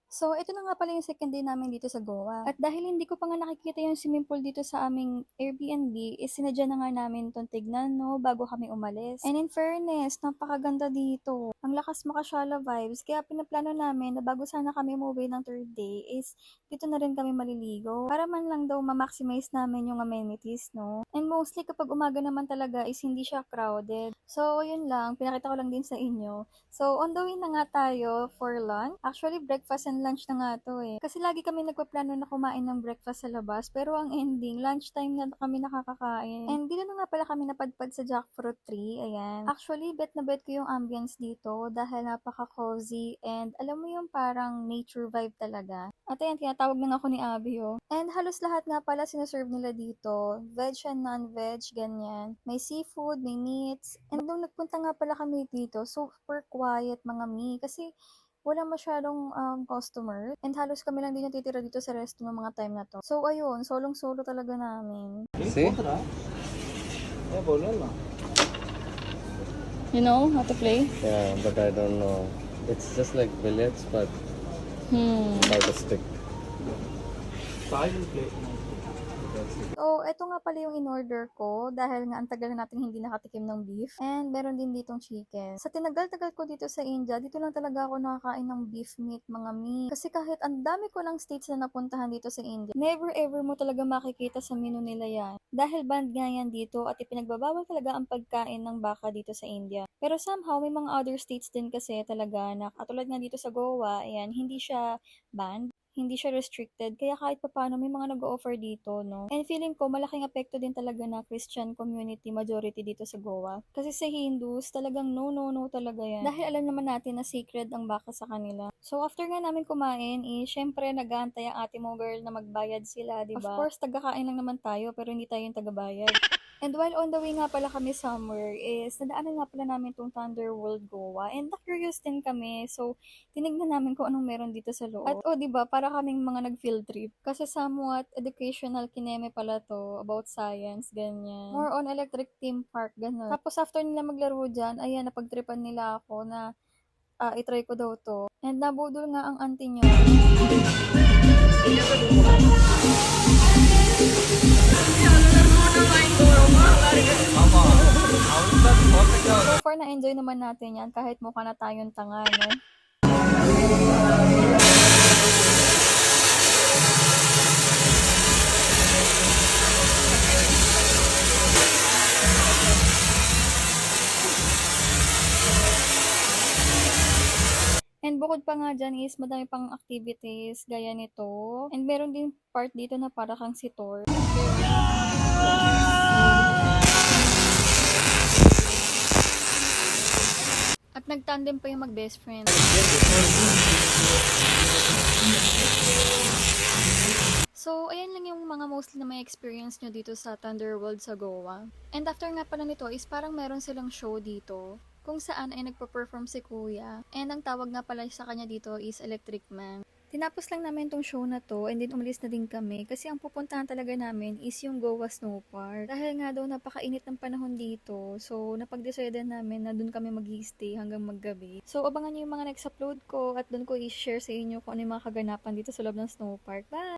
So, ito na nga pala yung second day namin dito sa Goa. At dahil hindi ko pa nga nakikita yung swimming pool dito sa aming Airbnb, is sinadya na nga namin itong tignan, no, bago kami umalis. And in fairness, napakaganda dito. Ang lakas makasyala vibes, kaya pinaplano namin na bago sana kami umuwi ng third day, is dito na rin kami maliligo. Para man lang daw ma-maximize namin yung amenities, no. And mostly kapag umaga naman talaga is hindi siya crowded. So, yun lang, pinakita ko lang din sa inyo. So, on the way na nga tayo for lunch. Actually, breakfast and lunch na nga to eh. Kasi lagi kami nagpaplano na kumain ng breakfast sa labas, pero ang ending, lunchtime na kami nakakakain. And dito na nga pala kami napadpad sa jackfruit tree, ayan. Actually, bet na bet ko yung ambience dito dahil napaka-cozy and alam mo yung parang nature vibe talaga. At ayan, tinatawag na nga ako ni Abby oh. And halos lahat nga pala sinaserve nila dito. Veg and non-veg, ganyan. May seafood, may meats. And nung nagpunta nga pala kami dito, super quiet mga mi. Kasi wala masyadong customer. And halos kami lang din natitira dito sa resto ng mga time na to. So ayun, solong-solo talaga namin. See? You know how to play? Yeah, but I don't know. It's just like billiards, but without a stick. So, eto nga pala yung in-order ko dahil nga ang tagal na natin hindi nakatikim ng beef. And meron din ditong chicken. Sa tinagal-tagal ko dito sa India, dito lang talaga ako nakakain ng beef meat, mga mi. Kasi kahit ang dami ko lang states na napuntahan dito sa India, never ever mo talaga makikita sa menu nila yan. Dahil banned nga yan dito at ipinagbabawal talaga ang pagkain ng baka dito sa India. Pero somehow, may mga other states din kasi talaga na katulad nga dito sa Goa, ayan, hindi siya banned. Hindi siya restricted, kaya kahit papaano may mga nag-o-offer dito, no? And feeling ko, malaking apekto din talaga na Christian community majority dito sa Goa. Kasi sa Hindus, talagang no, no, no talaga yan. Dahil alam naman natin na sacred ang baka sa kanila. So, after nga namin kumain, syempre, nag-aantay ang ate mo girl na magbayad sila, di ba? Of course, tagakain lang naman tayo, pero hindi tayo yung tagabayad. And while on the way nga pala kami somewhere is, nadaanan nga pala namin tong Thunder World Goa. And na-curious din kami. So, tinignan namin kung anong meron dito sa loob. At di ba, para kaming mga nag-field trip. Kasi somewhat educational kineme pala to, about science, ganyan. More on electric theme park, ganun. Tapos after nila maglaro dyan, ayan, napagtripan nila ako na itry ko daw to. And nabudol nga ang auntie niya. So far na-enjoy naman natin yan kahit mukha na tayong tanga, no? And bukod pa nga dyan is madami pang activities gaya nito. And meron din part dito na para kang si Thor. At nagtandem pa yung mag-best friend. So, ayan lang yung mga mostly na may experience nyo dito sa Thunderworld sa Goa. And after nga pala nito is parang meron silang show dito kung saan ay nagpa-perform si Kuya. And ang tawag nga pala sa kanya dito is Electric Man. Tinapos lang namin tong show na to and then umalis na din kami kasi ang pupuntahan talaga namin is yung Goa Snow Park. Dahil nga daw napakainit ng panahon dito, so napag-decide namin na dun kami mag-stay hanggang maggabi. So abangan nyo yung mga next upload ko at dun ko i-share sa inyo kung ano yung mga kaganapan dito sa loob ng Snow Park. Bye!